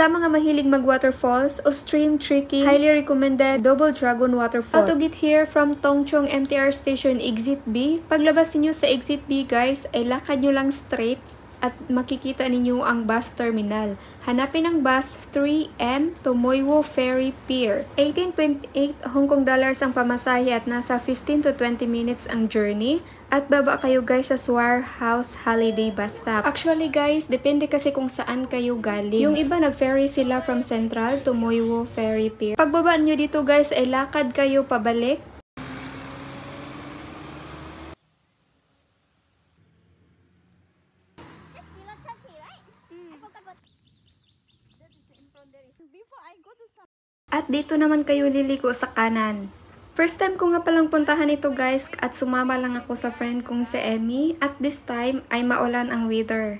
Sa mga mahilig mag-waterfalls o stream trekking, highly recommended Double Dragon Waterfall. Out to get here from Tongchong MTR Station Exit B. Paglabas niyo sa Exit B guys, ay lakad nyo lang straight at makikita ninyo ang bus terminal. Hanapin ang bus 3M to Moiwo Ferry Pier. 18.8 Hong Kong dollars ang pamasahe at nasa 15 to 20 minutes ang journey. At baba kayo guys sa Swar House Holiday Bus Stop. Actually guys, depende kasi kung saan kayo galing. Yung iba nag-ferry sila from Central to Moiwo Ferry Pier. Pagbaba nyo dito guys ay lakad kayo pabalik. At dito naman kayo liliko sa kanan. First time ko nga palang puntahan ito guys at sumama lang ako sa friend kong si Emmy at this time ay maulan ang weather.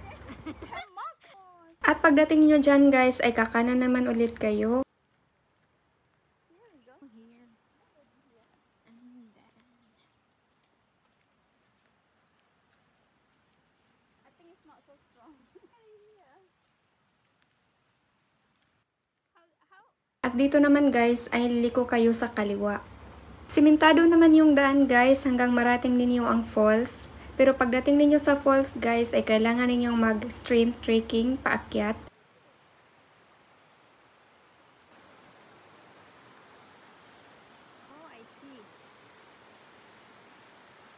At pagdating nyo dyan guys ay kakanan naman ulit kayo. At dito naman guys ay liko kayo sa kaliwa. Simentado naman yung daan guys hanggang marating ninyo ang falls. Pero pagdating ninyo sa falls guys ay kailangan ninyong mag-stream trekking paakyat.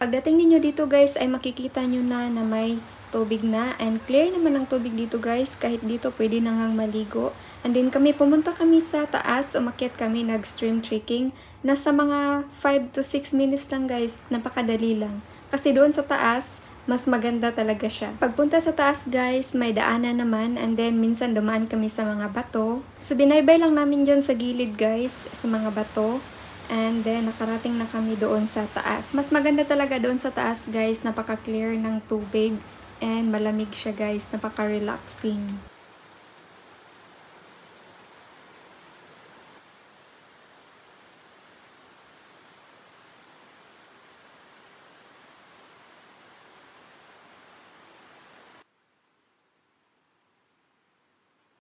Pagdating ninyo dito guys ay makikita nyo na may tubig na and clear naman ang tubig dito guys, kahit dito pwede nangang maligo. And then pumunta kami sa taas, umakyat kami, nag-stream trekking. Nasa mga 5 to 6 minutes lang guys, napakadali lang. Kasi doon sa taas, mas maganda talaga siya. Pagpunta sa taas guys, may daanan naman and then minsan dumaan kami sa mga bato. So binaybay lang namin dyan sa gilid guys, sa mga bato. And then, nakarating na kami doon sa taas. Mas maganda talaga doon sa taas guys, napaka-clear ng tubig. And malamig siya guys, napaka-relaxing.